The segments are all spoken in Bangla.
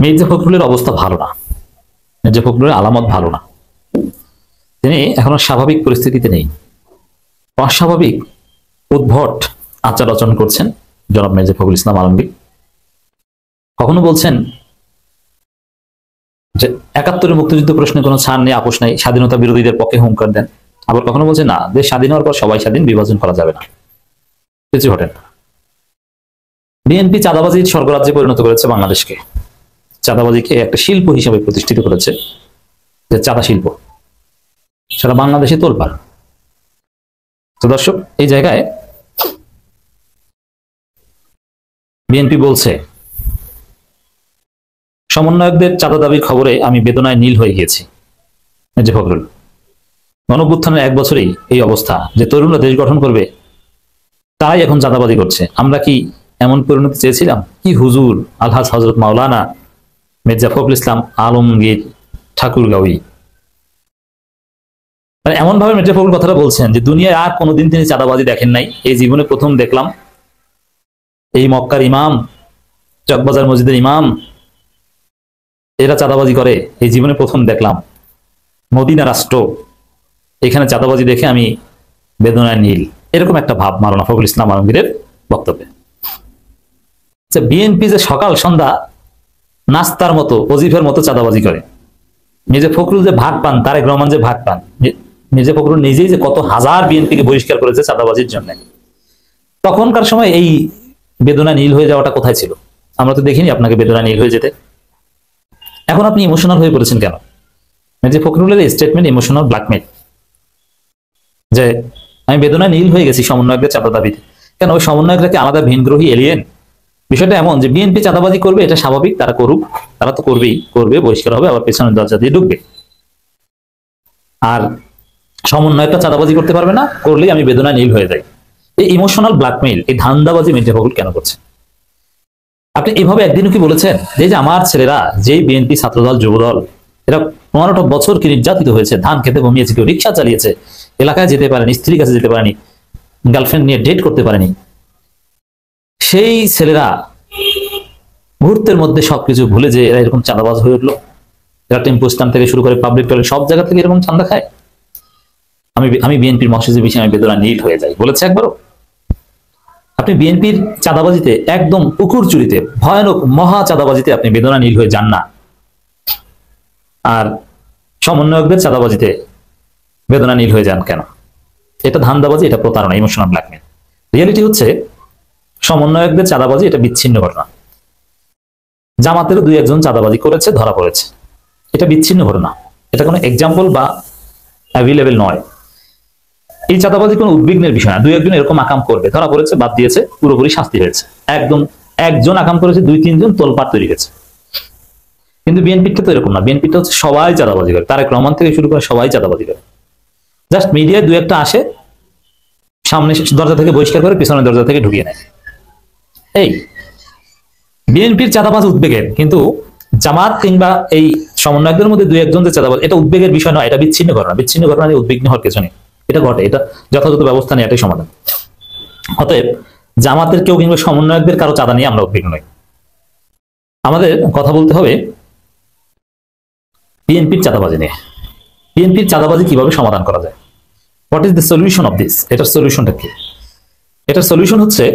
মির্জা ফখরুলের অবস্থা ভালো না, মির্জা ফখরুলের আলামত ভালো না। তিনি এখনো স্বাভাবিক পরিস্থিতিতে নেই, অস্বাভাবিক উদ্ভট আচার আচরণ করছেন জনাব মির্জা ফখরুল ইসলাম আলমগীর। কখনো বলছেন যে ৭১ মুক্তিযুদ্ধ প্রশ্নে কোনো ছাড় নেই, আপোষ নেই, স্বাধীনতা বিরোধীদের পক্ষে হুঙ্কার দেন। আবার কখনো বলছেন না, দেশ স্বাধীন হওয়ার পর সবাই স্বাধীন, বিভাজন করা যাবে না। কিছু ঘটেন। বিএনপি চাঁদাবাজির স্বর্গরাজ্যে পরিণত করেছে বাংলাদেশকে, চাঁদাবাজিকে একটা শিল্প হিসেবে প্রতিষ্ঠিত করেছে, যে চাঁদা শিল্প সেটা বাংলাদেশে তোলপাড়। তো দর্শক, এই জায়গায় বিএনপি বলছে সমন্বয়কদের চাঁদা দাবির খবরে আমি বেদনায় নীল হয়ে গিয়েছি। মির্জা ফখরুল, গণঅভ্যুত্থানের 1 বছরেই এই অবস্থা, যে তরুণরা দেশ গঠন করবে তারাই এখন চাঁদাবাজি করছে। আমরা কি এমন পরিণতি চেয়েছিলাম? কি হুজুর আলহাজ হযরত মাওলানা মির্জা ফখরুল ইসলাম আলমগীর ঠাকুরগাঁওয়ী এমন ভাবে মির্জা ফখরুল কথাটা বলছেন যে দুনিয়ায় আর কোনোদিন তিনি চাঁদাবাজি দেখেন নাই, এই জীবনে প্রথম দেখলাম। এই মক্কার ইমাম, চকবাজার মসজিদের ইমাম, এরা চাঁদাবাজি করে, এই জীবনে প্রথম দেখলাম। মদিনা রাষ্ট্র, এখানে চাঁদাবাজি দেখে আমি বেদনায় নীল, এরকম একটা ভাব মাওলানা ফখরুল ইসলাম আলমগীরের বক্তব্যে। বিএনপি যে সকাল সন্ধ্যা নাস্তার মতো, ওজিফের মতো চাঁদাবাজি করে, মির্জা ফখরুল যে ভাগ পান, তারেক রহমান যে ভাগ পান, মির্জা ফখরুল নিজেই যে কত হাজার বিএনপিকে বহিষ্কার করেছে চাঁদাবাজির জন্য, তখনকার সময় এই বেদনা নীল হয়ে যাওয়াটা কোথায় ছিল? আমরা তো দেখিনি আপনাকে বেদনা নীল হয়ে যেতে। এখন আপনি ইমোশনাল হয়ে পড়েছেন কেন? মির্জা ফখরুলের স্টেটমেন্ট ইমোশনাল ব্ল্যাকমেল, যে আমি বেদনা নীল হয়ে গেছি সমন্বয়কদের চাঁদা দাবিতে। কেন? ওই সমন্বয়করা কি আলাদা ভিনগ্রহী এলিয়েন? বিষয়টা এমন যে বিএনপি চাঁদাবাজি করবে, এটা স্বাভাবিক, তারা করুক, তারা তো করবেই, করবে, বহিষ্কার হবে, আবার পেছনের দরজা দিয়ে ঢুকবে। আর সমন্বয়কটা চাঁদাবাজি করতে পারবে না, করলেই আমি বেদনা নীল হয়ে যাই। এই ইমোশনাল ব্ল্যাকমেইল, এই ধান্দাবাজি মির্জা ফখরুল কেন করছে? আপনি এভাবে একদিনও কি বলেছেন যে আমার ছেলেরা, যেই বিএনপি ছাত্রদল যুবদল, এরা 15টা বছর কি নির্যাতিত হয়েছে, ধান খেতে ঘুমিয়েছে, কেউ রিক্সা চালিয়েছে, এলাকায় যেতে পারেনি, স্ত্রীর কাছে যেতে পারেনি, গার্লফ্রেন্ড নিয়ে ডেট করতে পারেনি, সেই ছেলেরা মুহূর্তের মধ্যে সবকিছু ভুলে যে এরা এরকম চাঁদাবাজ হয়ে উঠলো, এরা টেম্পো স্ট্যান্ড থেকে শুরু করে পাবলিক টয়লেট সব জায়গা থেকে এরকম চাঁদা খায়। আমি বিএনপির মহাসচিবের বিষয়ে আমি বেদনা নীল হয়ে যাই বলেছে একবারও? আপনি বিএনপির চাঁদাবাজিতে, একদম পুকুর চুরিতে, ভয়ানক মহা চাঁদাবাজিতে আপনি বেদনা নীল হয়ে যান না, আর সমন্বয়কদের চাঁদাবাজিতে বেদনা নীল হয়ে যান কেন? এটা ধান্দাবাজি, এটা প্রতারণা, ইমোশনাল ব্ল্যাকমেল। রিয়েলিটি হচ্ছে সমন্বয়কদের চাঁদাবাজি এটা বিচ্ছিন্ন ঘটনা। জামাতেরও 2-1 জন চাঁদাবাজি করেছে, ধরা পড়েছে, এটা বিচ্ছিন্ন ঘটনা, এটা কোনো এক্সাম্পল বা অ্যাভেলেবেল নয়। এই চাঁদাবাজি কোনো উদ্বিগ্নের বিষয় না। 2-1 জন এরকম আকাম করবে, ধরা পড়েছে, বাদ দিয়েছে, পুরোপুরি শাস্তি হয়েছে। একদম 1 জন আকাম করেছে, 2-3 জন তোলপাড় তৈরি হয়েছে। কিন্তু বিএনপিটা তো এরকম না, বিএনপিটা হচ্ছে সবাই চাঁদাবাজি করে, তারেক রহমান থেকে শুরু করে সবাই চাঁদাবাজি করে। জাস্ট মিডিয়ায় 2-1টা আসে, সামনে দরজা থেকে বহিষ্কার করে, পিছনের দরজা থেকে ঢুকিয়ে নেয়। এই বিএনপির চাঁদাবাজ উদ্বেগের, কিন্তু জামাত কিংবা এই সমন্বয়কদের মধ্যে 2-1 জন যে চাঁদাবাজ, এটা উদ্বেগের বিষয় নয়, এটা বিচ্ছিন্ন ঘটনা। বিচ্ছিন্ন ঘটনা নিয়ে উদ্বিগ্ন হওয়ার কিছু নেই, এটা ঘটে, এটা যথাযথ ব্যবস্থা নেই, এটাই সমাধান। অতএব জামাতের কেউ কিংবা সমন্বয়কদের কারো চাঁদা নিয়ে আমরা উদ্বিগ্ন নই। আমাদের কথা বলতে হবে বিএনপির চাঁদাবাজি নিয়ে। বিএনপির চাঁদাবাজি কিভাবে সমাধান করা যায়? What is the solution of this? এটার সলিউশনটা কি? এটার সলিউশন হচ্ছে,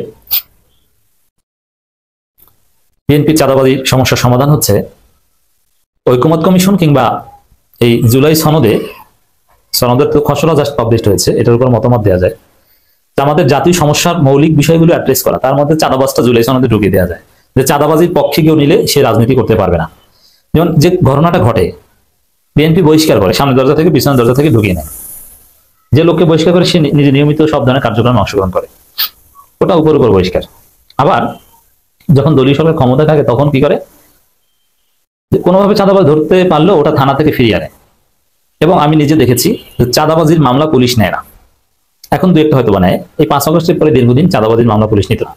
বিএনপির চাঁদাবাজির সমস্যার সমাধান হচ্ছে ঐকমত্য কমিশন কিংবা এই জুলাই সনদের তো খসড়া জাস্ট পাবলিশড হয়েছে, এটার উপর মতামত দেওয়া যায়। আমাদের জাতীয় সমস্যার মৌলিক বিষয়গুলো অ্যাড্রেস করা, তার মধ্যে চাঁদাবাজটা জুলাই সনদে ঢুকিয়ে দেওয়া যায়, যে চাঁদাবাজির পক্ষে কেউ নিলে সে রাজনীতি করতে পারবে না। যেমন যে ঘটনাটা ঘটে, বিএনপি বহিষ্কার করে, সামনের দরজা থেকে পিছনের দরজা থেকে ঢুকিয়ে নেয়। যে লোককে বহিষ্কার করে সে নিজে নিয়মিত সব ধরনের কার্যক্রমে অংশগ্রহণ করে, ওটা উপর উপর বহিষ্কার। আবার যখন দলীয় সরকার ক্ষমতা থাকে তখন কি করে, কোনোভাবে চাঁদাবাজ ধরতে পারলেও ওটা থানা থেকে ফিরিয়ে আনে। এবং আমি নিজে দেখেছি চাঁদাবাজির মামলা পুলিশ নেয় না, এখন 2-1টা হয়তো নেয়। এই 5 আগস্টের পরে দীর্ঘদিন চাঁদাবাজির মামলা পুলিশ নিত না।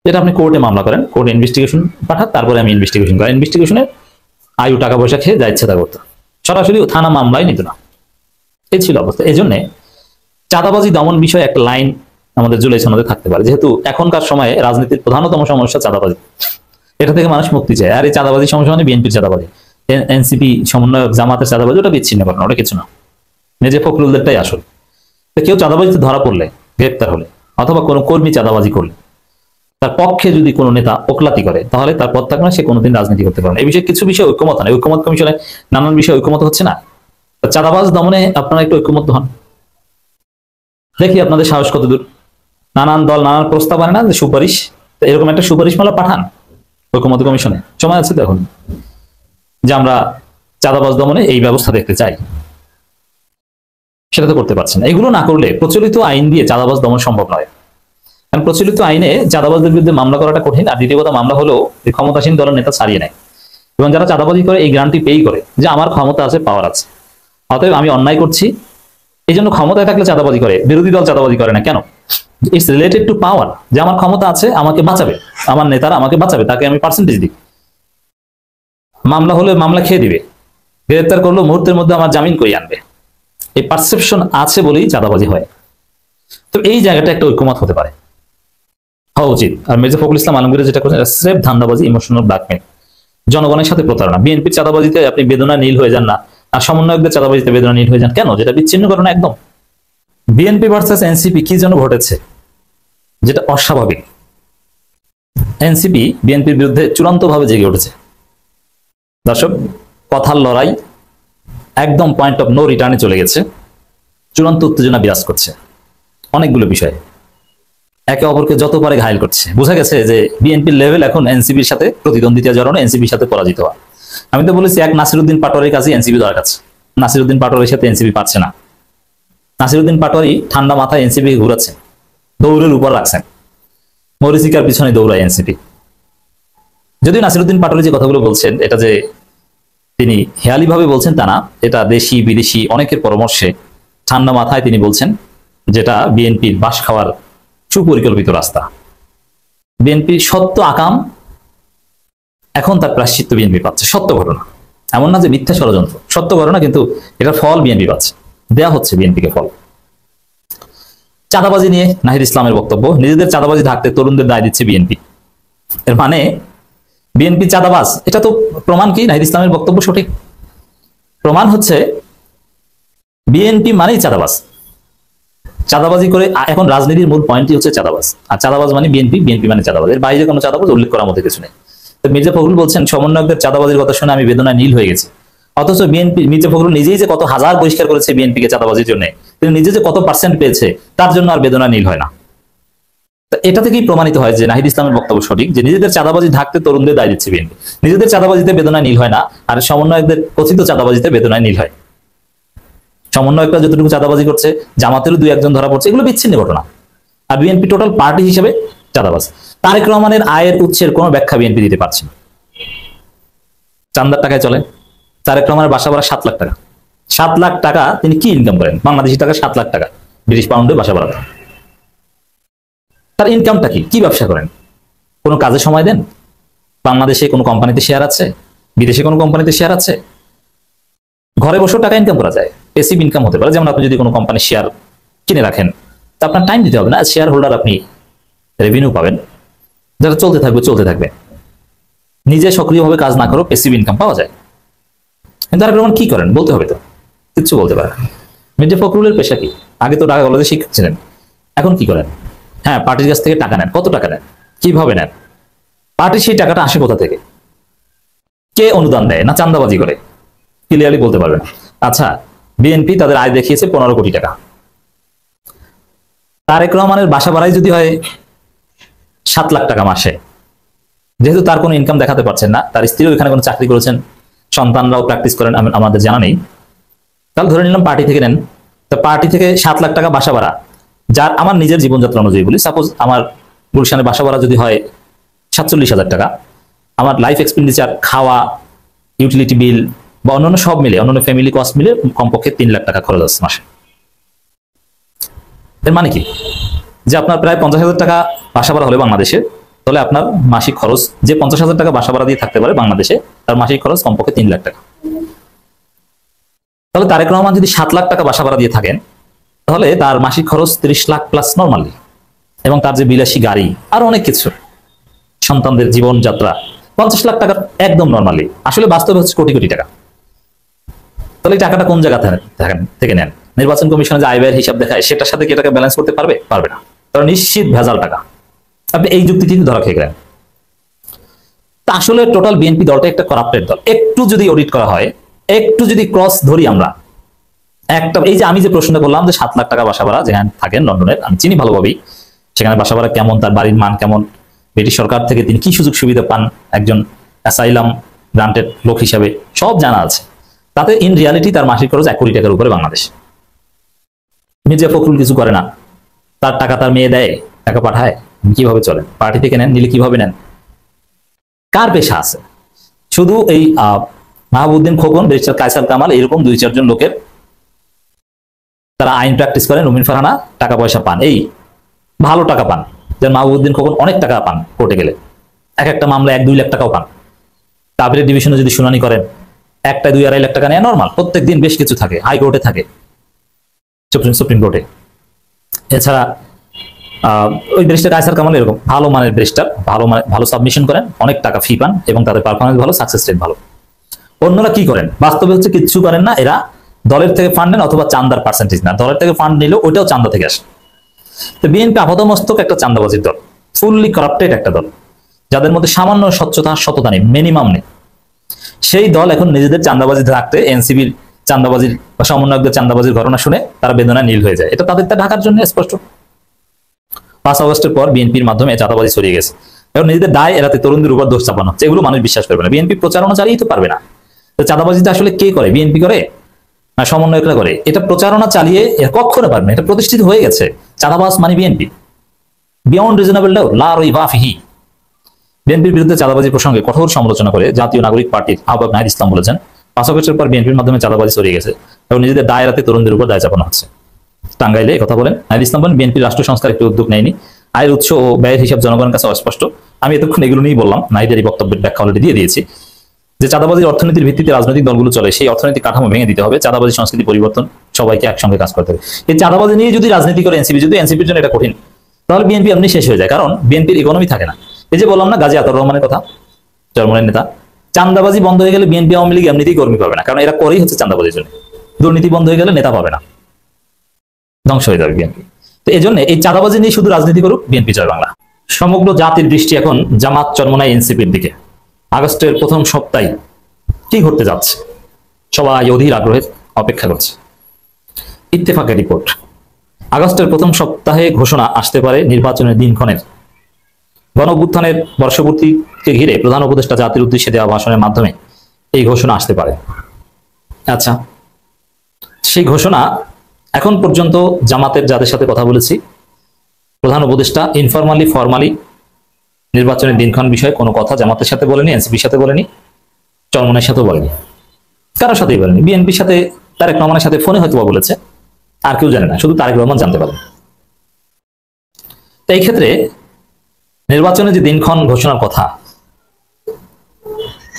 যেটা আপনি কোর্টে মামলা করেন, কোর্টে ইনভেস্টিগেশন পাঠান, তারপরে আমি ইনভেস্টিগেশন করি, ইনভেস্টিগেশনে আয়ু টাকা পয়সা খেয়ে যা ইচ্ছা তা করতো, সরাসরি থানা মামলায় নিত না। এই ছিল অবস্থা। এই জন্য চাঁদাবাজি দমন বিষয়ে একটা লাইন আমাদের জুলাই সনদে থাকতে পারে, যেহেতু এখনকার সময়ে রাজনীতির প্রধানতম সমস্যা চাঁদাবাজি। এটা থেকে মানুষ মুক্তি চায়। আর এই চাঁদাবাজি সমস্যা মানে বিএনপির চাঁদাবাজি, এনসিপি সমন্বয়ক জামাতের চাঁদাবাজি, ওটা বিচ্ছিন্ন ঘটনা, ওটা কিছু না। নিজে ফখরুলদেরটাই আসল। তো কেউ চাঁদাবাজিতে ধরা পড়লে, গ্রেপ্তার হলে, অথবা কোনো কর্মী চাঁদাবাজি করলে, তার পক্ষে যদি কোনো নেতা ওকলাতি করে, তাহলে তার পদ থাকবে না, সে কোনোদিন রাজনীতি করতে পারে না। এই বিষয়ে কিছু বিষয়ে ঐক্যমত নেই, ঐক্যমত কমিশনে নানান বিষয়ে ঐক্যমত হচ্ছে না। চাঁদাবাজ দমনে আপনারা একটু ঐক্যমত হন, দেখি আপনাদের সাহস কত দূর। নানান দল নানান প্রস্তাব আনে না, যে সুপারিশ, এরকম একটা সুপারিশ মালা পাঠান ঐক্যমত কমিশনে, সময় আছে দেখুন, যে আমরা চাঁদাবাজ দমনে এই ব্যবস্থা দেখতে চাই। সেটা তো করতে পারছেন। এগুলো না করলে প্রচলিত আইন দিয়ে চাঁদাবাজ দমন সম্ভব নয়। কারণ প্রচলিত আইনে চাঁদাবাজদের বিরুদ্ধে মামলা করাটা কঠিন, আর দ্বিতীয় কথা, মামলা হলেও এই ক্ষমতাসীন দলের নেতা ছাড়িয়ে নেয়, এবং যারা চাঁদাবাজি করে এই গ্রান্টি পেই করে যে আমার ক্ষমতা আছে, পাওয়ার আছে, অতএব আমি অন্যায় করছি, এই জন্য ক্ষমতায় থাকলে চাঁদাবাজি করে। বিরোধী দল চাঁদাবাজি করে না কেন? ইটস রিলেটেড টু পাওয়ার, যে আমার ক্ষমতা আছে, আমাকে বাঁচাবে, আমার নেতারা আমাকে বাঁচাবে, তাকে আমি পার্সেন্টেজ দিই। মামলা হলে মামলা খেয়ে দিবে, গ্রেপ্তার করলো মুহূর্তের মধ্যে আমার জামিন করিয়ে আনবে, এই পারসেপশন আছে বলেই চাঁদাবাজি হয়। তো এই জায়গাটা একটা ঐক্যমত হতে পারে, হওয়া উচিত। আর মির্জা ফখরুল ইসলাম আলমগীর যেটা করছেন, স্রেফ ধান্দাবাজি, ইমোশনাল ব্ল্যাকমেল, জনগণের সাথে প্রতারণা। বিএনপির চাঁদাবাজিতে আপনি বেদনা নীল হয়ে যান না, আর সমন্বয়কদের চাঁদাবাজিতে বেদনা নীল হয়ে যান কেন? যেটা বিচ্ছিন্ন ঘটনা একদম। বিএনপি ভার্সেস এনসিপি কি যেন ঘটেছে, যেটা অস্বাভাবিক। এনসিপি বিএনপির বিরুদ্ধে চূড়ান্তভাবে জেগে উঠেছে। দর্শক, কথার লড়াই একদম পয়েন্ট অফ নো রিটার্নে চলে গেছে, চূড়ান্ত উত্তেজনা বিরাজ করছে অনেকগুলো বিষয়, একে অপরকে যত পারে ঘায়েল করছে। বোঝা গেছে যে বিএনপির লেভেল এখন এনসিপির সাথে প্রতিদ্বন্দ্বিতা জড়ানো, এনসিপির সাথে পরাজিত হওয়া। আমি তো বলেছি, এক নাসিরউদ্দিন পাটোয়ারির কাছে এনসিপি দরকার আছে, নাসিরউদ্দিন পাটোয়ারির সাথে এনসিপি পারছে না। নাসিরউদ্দিন পাটোয়ারি ঠান্ডা মাথায় এনসিপি ঘুরাচ্ছেন, দৌড়ের উপর রাখছেন, মরিচিকার পিছনে দৌড়ায় এনসিপি। যদিও নাসিরউদ্দিন পাটোয়ারি যে কথাগুলো বলছেন, এটা যে তিনি হেয়ালি ভাবে বলছেন তা না, এটা দেশি বিদেশি অনেকের পরামর্শে ঠান্ডা মাথায় তিনি বলছেন, যেটা বিএনপির বাস খাওয়ার সুপরিকল্পিত রাস্তা। বিএনপির সত্য আকাম এখন তার প্রায়শ্চিত্ত বিএনপি পাচ্ছে, সত্য ঘটনা, এমন না যে মিথ্যা ষড়যন্ত্র, সত্য ঘটনা, কিন্তু এটার ফল বিএনপি পাচ্ছে, দেয়া হচ্ছে বিএনপিকে ফল। চাঁদাবাজি নিয়ে নাহিদ ইসলামের বক্তব্য, নিজেদের চাঁদাবাজি ঢাকতে তরুণদের দায় দিচ্ছে বিএনপি। এর মানে বিএনপি চাঁদাবাজ, এটা তো প্রমাণ কি নাহিদ ইসলামের বক্তব্য সঠিক? প্রমাণ হচ্ছে বিএনপি মানেই চাঁদাবাজ, চাঁদাবাজি করে। এখন রাজনীতির মূল পয়েন্টই হচ্ছে চাঁদাবাজ, আর চাঁদাবাজ মানে বিএনপি, বিএনপি মানে চাঁদাবাজ, এর বাইরে কোনো চাঁদাবাজ উল্লেখ করার মধ্যে কিছু নেই। তো মির্জা ফখরুল বলছেন, সমন্বয়কদের চাঁদাবাজির কথা শুনে আমি বেদনায় নীল হয়ে গেছি। অথচ বিএনপি, মির্জা ফখরুল নিজেই যে কত হাজার বহিষ্কার করেছে বিএনপিকে চাঁদাবাজির জন্য, তিনি নিজে যে কত পার্সেন্ট পেয়েছে, তার জন্য আর বেদনা নীল হয় না। এটা থেকেই প্রমাণিত হয় যে নাহিদ ইসলামের বক্তব্য সঠিক, যে নিজেদের চাঁদাবাজি ঢাকতে তরুণদের দায় দিচ্ছে বিএনপি। নিজেদের চাঁদাবাজিতে বেদনায় নীল হয় না, আর সমন্বয়কদের কথিত চাঁদাবাজিতে বেদনায় নীল হয়। সমন্বয়করা যতটুকু চাঁদাবাজি করছে, জামাতেরও দুই একজন ধরা পড়ছে, এগুলো বিচ্ছিন্ন ঘটনা। আর বিএনপি টোটাল পার্টি হিসেবে চাঁদাবাজ। তারেক রহমানের আয়ের উৎসের কোনো ব্যাখ্যা বিএনপি দিতে পারছে না। চান্দার টাকায় চলে। তারেক রহমানের বাসা ভাড়া 7 লাখ টাকা। 7 লাখ টাকা তিনি কি ইনকাম করেন? বাংলাদেশি টাকা 7 লাখ টাকা, ব্রিটিশ পাউন্ডে বাসা ভাড়া। তার ইনকামটা কি? কি ব্যবসা করেন? কোনো কাজে সময় দেন? বাংলাদেশে কোনো কোম্পানিতে শেয়ার আছে? বিদেশে কোনো কোম্পানিতে শেয়ার আছে? ঘরে বসেও টাকা ইনকাম করা যায়, প্যাসিভ ইনকাম হতে পারে। যেমন আপনি যদি কোনো কোম্পানির শেয়ার কিনে রাখেন, তা আপনার টাইম দিতে হবে না, শেয়ার হোল্ডার, আপনি রেভিনিউ পাবেন, যেটা চলতে থাকবে চলতে থাকবে। নিজে সক্রিয়ভাবে কাজ না করেও প্যাসিভ ইনকাম পাওয়া যায়। কিন্তু তারেক রহমান কি করেন বলতে হবে তো, কিচ্ছু বলতে পারে না। মির্জা ফখরুলের পেশা কি? আগে তো ঢাকা কলেজে শিক্ষক ছিলেন, এখন কি করেন? হ্যাঁ, পার্টির কাছ থেকে টাকা নেন। কত টাকা নেন? কিভাবে নেন? পার্টির সেই টাকাটা আসে কোথা থেকে? কে অনুদান দেয়? না চাঁদাবাজি করে? ক্লিয়ারলি বলতে পারবেন। আচ্ছা, বিএনপি তাদের আয় দেখিয়েছে 15 কোটি টাকা। তারেক রহমানের বাসা ভাড়াই যদি হয় 7 লাখ টাকা মাসে, যেহেতু তার কোনো ইনকাম দেখাতে পারছেন না, তার স্ত্রীও এখানে কোনো চাকরি করেছেন, সন্তানরাও প্র্যাকটিস করেন, আমাদের জানা নেই, তাহলে ধরে নিলাম পার্টি থেকে নেন। তো পার্টি থেকে 7 লাখ টাকা বাসা ভাড়া, যার আমার নিজের জীবনযাত্রা অনুযায়ী বলি, সাপোজ আমার গুলশানের বাসা ভাড়া যদি হয় 47,000 টাকা, আমার লাইফ এক্সপেন্ডিচার, খাওয়া, ইউটিলিটি বিল বা অন্যান্য সব মিলে, অন্যান্য ফ্যামিলি কস্ট মিলে কমপক্ষে 3 লাখ টাকা খরচ আছে মাসে। এর মানে কি? যে আপনার প্রায় 50,000 টাকা বাসা ভাড়া হলে বাংলাদেশে, তাহলে আপনার মাসিক খরচ, যে 50,000 টাকা বাসা ভাড়া দিয়ে থাকতে পারে বাংলাদেশে, তার মাসিক খরচ কমপক্ষে 3 লাখ টাকা। তাহলে তারেক রহমান যদি 7 লাখ টাকা বাসা ভাড়া দিয়ে থাকেন, তাহলে তার মাসিক খরচ 30 লাখ প্লাস নর্মালি, এবং তার যে বিলাসী গাড়ি আর অনেক কিছু, সন্তানদের জীবনযাত্রা, 50 লাখ টাকা একদম নর্মালি, আসলে বাস্তবে হচ্ছে কোটি কোটি টাকা। তাহলে এই টাকাটা কোন জায়গা থেকে নেন? নির্বাচন কমিশনে যে আয় ব্যয়ের হিসাব দেখায় সেটার সাথে কি এটাকে ব্যালেন্স করতে পারবে? পারবে না। কারণ নিশ্চিত ভেজাল টাকা। আপনি এই যুক্তি কিন্তু ধরা খেয়ে গেলেন। তা আসলে টোটাল বিএনপি দলটা একটা করাপ্টেড দল। একটু যদি অডিট করা হয়, একটু যদি ক্রস ধরি আমরা, একটা এই যে আমি যে প্রশ্নটা করলাম যে 7 লাখ টাকা বাসা ভাড়া যেখানে থাকেন লন্ডনের, আমি চিনি ভালোভাবেই সেখানে বাসা ভাড়া কেমন, তার বাড়ির মান কেমন, ব্রিটিশ সরকার থেকে তিনি কি সুযোগ সুবিধা পান একজন অ্যাসাইলাম গ্রান্টেড লোক হিসাবে, সব জানা আছে। তাতে ইন রিয়ালিটি তার মাসিক খরচ 1 কোটি টাকার উপরে বাংলাদেশ। মির্জা ফখরুল কিছু করে না, তার টাকা তার মেয়ে দেয়, টাকা পাঠায়, কিভাবে চলে? পার্টি থেকে নেন, নিলে কিভাবে নেন? কার পেশা আছে? শুধু এই মাহবুবউদ্দিন খোকন, ব্যারিস্টার কায়সার কামাল, এরকম 2-4 জন লোকের তারা আইন প্র্যাকটিস করেন, রুমিন ফারহানা টাকা পয়সা পান, এই ভালো টাকা পান। যেন মাহবুবউদ্দিন খোকন অনেক টাকা পান কোর্টে গেলে, একটা মামলা 1-2 লাখ টাকাও পান। তারপরে ডিভিশনে যদি শুনানি করেন, 1-2-2.5 লাখ টাকা নেয় নর্মাল, প্রত্যেক দিন বেশ কিছু থাকে, হাইকোর্টে থাকে, সুপ্রিম কোর্টে। এছাড়া ওই ব্যারিস্টার কায়সার কামাল এরকম ভালো মানের ব্যারিস্টার, ভালো সাবমিশন করেন, অনেক টাকা ফি পান এবং তাদের পারফরমেন্স ভালো, সাকসেস রেট ভালো। অন্যরা কি করেন? বাস্তবে হচ্ছে কিচ্ছু করেন না, এরা দলের থেকে ফান্ড নেন অথবা চান্দার পার্সেন্টেজ না, দলের থেকে ফান্ড নিলেও ওইটাও চান্দা থেকে আসে। তো বিএনপি আপাতমস্তক একটা চান্দাবাজির দল, ফুললি করাপ্টেড একটা দল, যাদের মধ্যে সামান্য সততা নেই, মিনিমাম নেই। সেই দল এখন নিজেদের চান্দাবাজি রাখতে এনসিবির চান্দাবাজির বা সমন্বয়কদের চান্দাবাজির ঘটনা শুনে তারা বেদনায় নীল হয়ে যায়। এটা তাদের ঢাকার জন্য স্পষ্ট। 5 আগস্টের পর বিএনপির মাধ্যমে চাঁদাবাজি ছড়িয়ে গেছে, এবং নিজেদের দায় এড়াতে তরুণদের উপর দোষ চাপানো হচ্ছে। এগুলো মানুষ বিশ্বাস করবে না। বিএনপি প্রচারণা চালিয়ে তো পারবে না। তো চাঁদাবাজিটা আসলে কে করে? বিএনপি করে না সমন্বয়করা করে? এটা প্রচারণা চালিয়ে কখনো পারবে না, এটা প্রতিষ্ঠিত হয়ে গেছে। চাঁদাবাজ মানে বিএনপি, বিয়ন্ড রিজনেবল ডাউট লা রইবা ফিহি। বিএনপির বিরুদ্ধে চাঁদাবাজি প্রসঙ্গে কঠোর সমালোচনা করে জাতীয় নাগরিক পার্টির আহ্বায়ক নাহিদ ইসলাম বলেছেন, 5 আগস্টের পর বিএনপির মাধ্যমে চাঁদাবাজি ছড়িয়ে গেছে এবং নিজেদের দায় এড়াতে তরুণদের উপর দায় চাপানো হচ্ছে। টাঙ্গাইলে কথা বলেন নাহিদ ইসলাম বলেন, বিএনপির রাষ্ট্র সংস্কার একটি উদ্যোগ নেয়নি, আয়ের উৎস ও ব্যয়ের হিসাব জনগণের কাছে অস্পষ্ট। আমি এতক্ষণ এগুলো নিয়েই বললাম, নাহিদের এই বক্তব্যের ব্যাখ্যা অলরেডি দিয়ে দিয়েছি, যে চাঁদাবাজির অর্থনীতির ভিত্তিতে রাজনৈতিক দলগুলো চলে, সেই অর্থনৈতিক কাঠামো ভেঙে দিতে হবে, চাঁদাবাজি সংস্কৃতি পরিবর্তন, সবাইকে একসঙ্গে কাজ করতে হবে। এই চাঁদাবাজি নিয়ে যদি রাজনীতি করে এনসিপি, যদি এনসিপির জন্য এটা কঠিন, তাহলে বিএনপি এমনি শেষ হয়ে যায়, কারণ বিএনপির ইকোনমি থাকে না। এই যে বললাম না গাজী আতাউর রহমানের কথা, চরমনের নেতা, চাঁদাবাজি বন্ধ হয়ে গেলে বিএনপি আওয়ামী লীগ এমনিতেই কর্মী পাবে না, কারণ এরা করেই হচ্ছে চাঁদাবাজির জন্য। দুর্নীতি বন্ধ হয়ে গেলে নেতা পাবে না, ধ্বংস হয়ে যাবে বিএনপি। তো এই জন্য এই চাঁদাবাজি নিয়ে শুধু রাজনীতি করুক বিএনপি জয় বাংলা। সমগ্র জাতির দৃষ্টি এখন জামাত চরমনাই এনসিপির দিকে। আগস্টের প্রথম সপ্তাহে কি ঘটতে যাচ্ছে সবাই অধীর আগ্রহে অপেক্ষা করছে। ইত্তেফাকের রিপোর্ট, আগস্টের প্রথম সপ্তাহে ঘোষণা আসতে পারে নির্বাচনের দিনক্ষণের। গণঅভ্যুত্থানের বর্ষপূর্তিকে ঘিরে প্রধান উপদেষ্টা জাতির উদ্দেশ্যে দেওয়া ভাষণের মাধ্যমে এই ঘোষণা আসতে পারে। আচ্ছা, সেই ঘোষণা এখন পর্যন্ত জামাতের যাদের সাথে কথা বলেছি, প্রধান উপদেষ্টা ইনফরমালি ফরমালি নির্বাচনের দিনক্ষণ বিষয়ে কোনো কথা জামাতের সাথে বলেনি, এনসিপির সাথে বলেনি, চরমনের সাথেও বলেনি, কারোর সাথেই বলেনি। বিএনপির সাথে তারেক রহমানের সাথে ফোনে হয়তো বলেছে, আর কেউ জানে না, শুধু তারেক রহমান জানতে পারেন। তো এই ক্ষেত্রে নির্বাচনের যে দিনক্ষণ ঘোষণার কথা,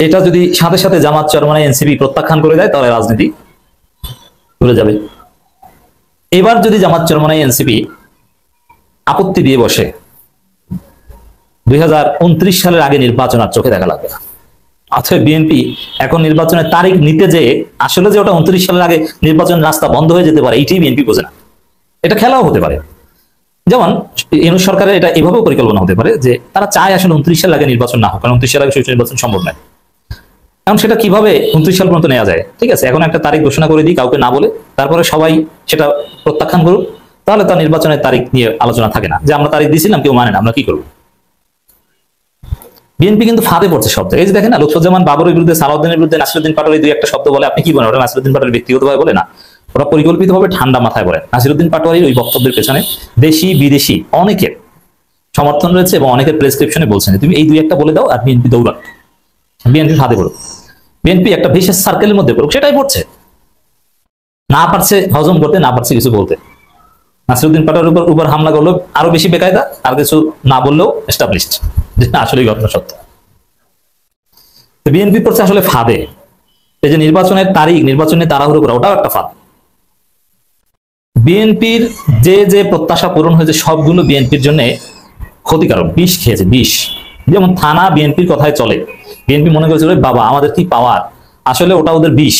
এটা যদি সাথে সাথে জামাত চরমনাই এনসিপি প্রত্যাখ্যান করে দেয়, তাহলে রাজনীতি ভুলে যাবে। এবার যদি জামাত চরমনাই এনসিপি আপত্তি দিয়ে বসে, 2029 সালের আগে নির্বাচন আর চোখে দেখা লাগবে না। অথবা বিএনপি এখন নির্বাচনের তারিখ নিতে যে আসলে যে ওটা 29 সালের আগে নির্বাচন রাস্তা বন্ধ হয়ে যেতে পারে, এইটাই বিএনপি বোঝে না। এটা খেলাও হতে পারে, যেমন ইউনূস সরকারের এটা এভাবেও পরিকল্পনা হতে পারে যে তারা চায় আসলে 29 সালের আগে নির্বাচন না হোক, কারণ 29 সালের আগে সুষ্ঠু নির্বাচন সম্ভব নয়। এখন সেটা কিভাবে 29 সাল পর্যন্ত নেওয়া যায়? ঠিক আছে, এখন একটা তারিখ ঘোষণা করে দিই কাউকে না বলে, তারপরে সবাই সেটা প্রত্যাখ্যান করুক, তাহলে তার নির্বাচনের তারিখ নিয়ে আলোচনা থাকে না, যে আমরা তারিখ দিয়েছিলাম কেউ মানে না, আমরা কি করবো। বিএনপি কিন্তু ফাঁদে পড়ছে শব্দ। এই যে দেখেন না, লুৎফুজ্জামান বাবরের বিরুদ্ধে, সালাউদ্দিনের বিরুদ্ধে নাসিরউদ্দিন পাটোয়ারি 2-1 শব্দ বলে, আপনি কি বলেন ওটা নাসিরউদ্দিন পাটোয়ারি ব্যক্তিগতভাবে বলে? না, ওরা পরিকল্পিতভাবে ঠান্ডা মাথায় বলেন। নাসিরউদ্দিন পাটোয়ারির ওই বক্তব্যের পেছনে দেশি বিদেশি অনেকের সমর্থন রয়েছে এবং অনেকের প্রেসক্রিপশনে বলছেন তুমি এই 2-1টা বলে দাও আর বিএনপি দৌড়াক, বিএনপি ফাঁদে পড়ুক, বিএনপি একটা বিশেষ সার্কেলের মধ্যে পড়ুক, সেটাই পড়ছে। না পারছে হজম করতে, না পারছে কিছু বলতে। নাসিরউদ্দিন পাটোয়ারির উপর হামলা করলো আরো বেশি বেকায়দা, আর কিছু না বললেও এস্টাবলিশড যে আসলে ঘটনা সত্য। বিএনপি পড়ছে আসলে ফাঁদে। এই যে নির্বাচনের তারিখ, নির্বাচনের তাড়াহুড়ো করা, ওটাও একটা ফাঁদ। বিএনপির যে যে প্রত্যাশা পূরণ হয়েছে সবগুলো বিএনপির জন্য ক্ষতিকারক, বিষ খেয়েছে, বিষ। যেমন থানা বিএনপির কথায় চলে, বিএনপি মনে করেছিল বাবা আমাদের কি পাওয়ার, আসলে ওটা ওদের বিষ।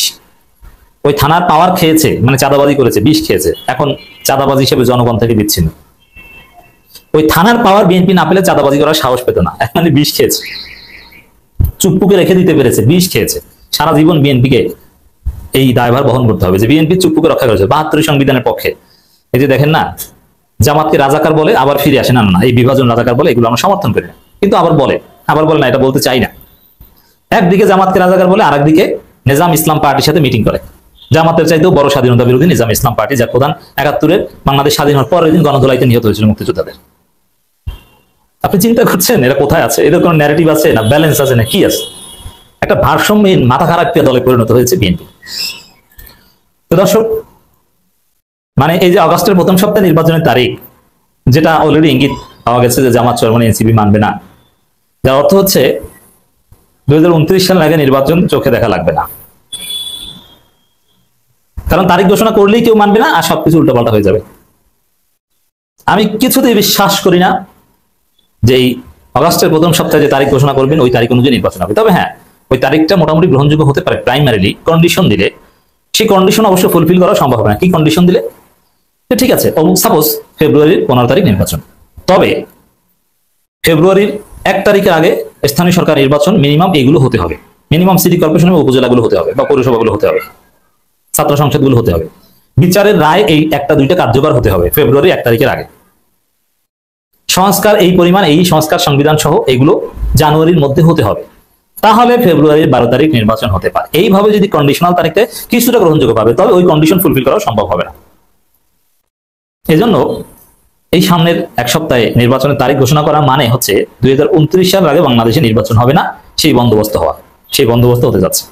ওই থানার পাওয়ার খেয়েছে, মানে চাঁদাবাজি করেছে, বিষ খেয়েছে, এখন চাঁদাবাজি হিসেবে জনগণ থেকে বিচ্ছিন্ন। ওই থানার পাওয়ার বিএনপি না পেলে চাঁদাবাজি করার সাহস পেত না, মানে বিষ খেয়েছে, চুপ্পুকে রেখে দিতে পেরেছে, বিষ খেয়েছে। সারা জীবন বিএনপিকে এই দায়ভার বহন করতে হবে যে বিএনপি চুপ্পুকে রক্ষা করেছে ৭২ সংবিধানের পক্ষে। এই যে দেখেন না, জামাতকে রাজাকার বলে আবার ফিরে আসে, না না এই বিভাজন রাজাকার বলে, এগুলো আমরা সমর্থন করি না, কিন্তু আবার বলে না, এটা বলতে চাই না। একদিকে জামাতকে রাজাকার বলে, আরেকদিকে নিজাম ইসলাম পার্টির সাথে মিটিং করে। জামাতের চাইতেও বড় স্বাধীনতা বিরোধী নিজাম ইসলাম পার্টি, যার প্রধান ৭১-এর বাংলাদেশ স্বাধীন হওয়ার পরের দিন গণধোলাইতে নিহত হয়েছিল মুক্তিযোদ্ধাদের। আপনি চিন্তা করছেন এরা কোথায় আছে? এদের কোনো ন্যারেটিভ আছে না, ব্যালেন্স আছে না, কি আছে? একটা ভারসাম্যহীন মাথা খারাপ দলে পরিণত হয়েছে বিএনপি। তো দর্শক, মানে এই যে আগস্টের প্রথম সপ্তাহে নির্বাচনের তারিখ, যেটা অলরেডি ইঙ্গিত পাওয়া গেছে যে জামাত চরমনে এনসিপি মানবে না, যার অর্থ হচ্ছে 2029 সাল আগে নির্বাচন চোখে দেখা লাগবে না। কারণ তারিখ ঘোষণা করলেই কেউ মানবে না, আর সবকিছু উল্টোপাল্টা হয়ে যাবে। আমি কিছুতেই বিশ্বাস করি না যে এই আগস্টের প্রথম সপ্তাহে যে তারিখ ঘোষণা করবেন ওই তারিখ অনুযায়ী নির্বাচন হবে। তবে হ্যাঁ, ওই তারিখটা মোটামুটি গ্রহণযোগ্য হতে পারে প্রাইমারিলি, কন্ডিশন দিলে। সেই কন্ডিশন অবশ্য ফুলফিল করা সম্ভব হবে না। কি কন্ডিশন দিলে? ঠিক আছে, সাপোজ ফেব্রুয়ারির 15 তারিখ নির্বাচন, তবে ফেব্রুয়ারির 1 তারিখের আগে স্থানীয় সরকার নির্বাচন মিনিমাম এগুলো হতে হবে, মিনিমাম সিটি কর্পোরেশন এবং উপজেলাগুলো হতে হবে, বা পৌরসভাগুলো হতে হবে, ছাত্র সংসদগুলো হতে হবে। বিচারের রায় এই 1টা-2টা কার্যকর হতে হবে ফেব্রুয়ারি 1 তারিখের আগে। সংস্কার এই পরিমাণ, এই সংস্কার সংবিধান সহ এগুলো জানুয়ারির মধ্যে হতে হবে, তাহলে ফেব্রুয়ারির 12 তারিখ নির্বাচন হতে পারে। এইভাবে যদি কন্ডিশনাল তারিখে কিছুটা গ্রহণযোগ্য পাবে, তবে ওই কন্ডিশন ফুলফিল করা সম্ভব হবে না। এজন্য এই সামনের 1 সপ্তাহে নির্বাচনের তারিখ ঘোষণা করা মানে হচ্ছে 2029 সালের আগে বাংলাদেশে নির্বাচন হবে না, সেই বন্দোবস্ত হতে যাচ্ছে।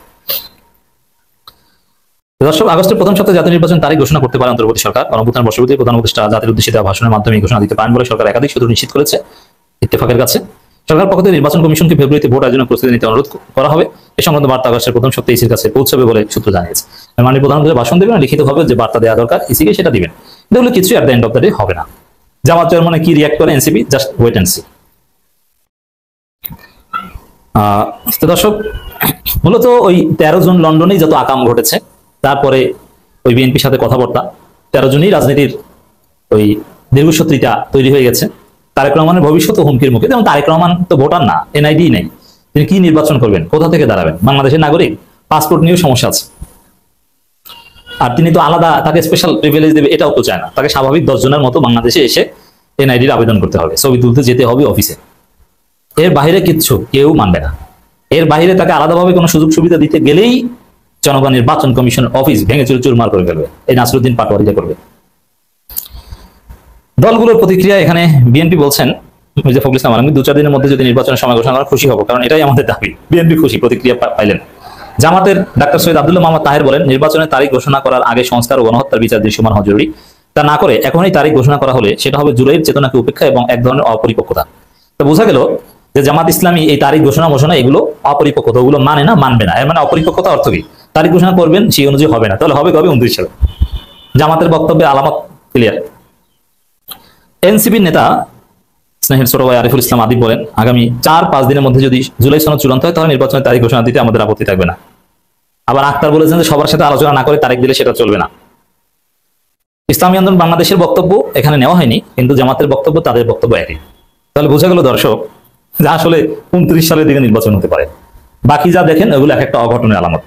দর্শক, আগস্টের প্রথম সপ্তাহে জাতীয় নির্বাচন তারিখ ঘোষণা করতে পারে অন্তর্বর্তী সরকার। গণঅভ্যুত্থান বর্ষপূর্তি প্রধান উপদেষ্টা জাতির উদ্দেশ্যে দেওয়া ভাষণের মাধ্যমে ঘোষণা দিতে পারেন বলে সরকার একাধিক সূত্র নিশ্চিত করেছে ইত্তেফাকের কাছে। সরকার পক্ষ থেকে নির্বাচন কমিশনকে ফেব্রুয়ারিতে ভোট আয়োজনের প্রস্তুতি নিতে অনুরোধ করা হবে। এ সংক্রান্ত বার্তা আগস্টের প্রথম সপ্তাহে ইসির কাছে পৌঁছাবে বলে সূত্র জানিয়েছে। মাননীয় প্রধানমন্ত্রী ভাষণ দেবেন, লিখিতভাবে যে বার্তা দেওয়া দরকার ইসিকে সেটা দিবেন। এগুলো কিছু at the end of the day হবে না। জামাত চরমনে কি রিয়াক্ট করে NCP, just wait and see. দর্শক, মূলত ওই 13 জুন লন্ডনেই যত আকাম ঘটেছে, তারপরে ওই বিএনপির সাথে কথাবার্তা, 13 জুনই রাজনীতির ওই দীর্ঘসূত্রিতা তৈরি হয়ে গেছে। তারেক রহমানের ভবিষ্যৎ হুমকির মুখে। যেমন তারেক রহমান তো ভোটার না, এনআইডি নেই, তিনি কি নির্বাচন করবেন, কোথা থেকে দাঁড়াবেন? বাংলাদেশের নাগরিক, পাসপোর্ট নিয়েও সমস্যা আছে। আর তিনি তো আলাদা, তাকে স্পেশাল প্রিভিলেজ দেবে এটাও তো চায় না। তাকে স্বাভাবিক 10 জনের মতো বাংলাদেশে এসে এনআইডির আবেদন করতে হবে, ছবি তুলতে যেতে হবে অফিসে। এর বাইরে কিচ্ছু কেউ মানবে না। এর বাইরে তাকে আলাদাভাবে কোনো সুযোগ সুবিধা দিতে গেলেই জনগণ নির্বাচন কমিশনের অফিস ভেঙে চুরমার করে ফেলবে, এই নাসরুদ্দিন পাটোয়ারিরা করবে। দলগুলোর প্রতিক্রিয়া এখানে বিএনপি বলছেন, মির্জা ফখরুল ইসলাম আলমগীর, 2-4 দিনের মধ্যে যদি নির্বাচনের সময় ঘোষণা করা খুশি হবো, কারণ এটাই আমাদের দাবি। বিএনপি খুশি, প্রতিক্রিয়া পাইলেন। জামাতের ডাক্তার সৈয়দ আব্দুল্লাহ মোহাম্মদ তাহের বলেন, নির্বাচনের তারিখ ঘোষণা করার আগে সংস্কার ও গণহত্যার বিচার দৃশ্যমান হওয়া জরুরি। তা না করে এখনই তারিখ ঘোষণা করা হলে সেটা হবে জুলাইয়ের চেতনাকে উপেক্ষা এবং এক ধরনের অপরিপক্কতা। তো বোঝা গেল যে জামাত ইসলামী এই তারিখ ঘোষণা এগুলো অপরিপক্কতা, ওগুলো মানে না, মানবে না। এর মানে অপরিপক্কতা অর্থ কি? তারিখ ঘোষণা করবেন সেই অনুযায়ী হবে না, তাহলে হবে কবে? 29 সালে। জামাতের বক্তব্যে আলামত ক্লিয়ার। এনসিপির নেতা স্নেহের ছোট ভাই আরিফুল ইসলাম আদিব বলেন, আগামী 4-5 দিনের মধ্যে যদি জুলাই সনদ চূড়ান্ত হয় তাহলে নির্বাচনের তারিখ ঘোষণা দিতে আমাদের আপত্তি থাকবে না। আবার আক্তার বলেছেন যে সবার সাথে আলোচনা না করে তারিখ দিলে সেটা চলবে না। ইসলামী আন্দোলন বাংলাদেশের বক্তব্য এখানে নেওয়া হয়নি, কিন্তু জামাতের বক্তব্য তাদের বক্তব্য একই। তাহলে বোঝা গেল দর্শক যে আসলে 29 সালের দিকে নির্বাচন হতে পারে। বাকি যা দেখেন ওগুলো এক একটা অঘটনের আলামত।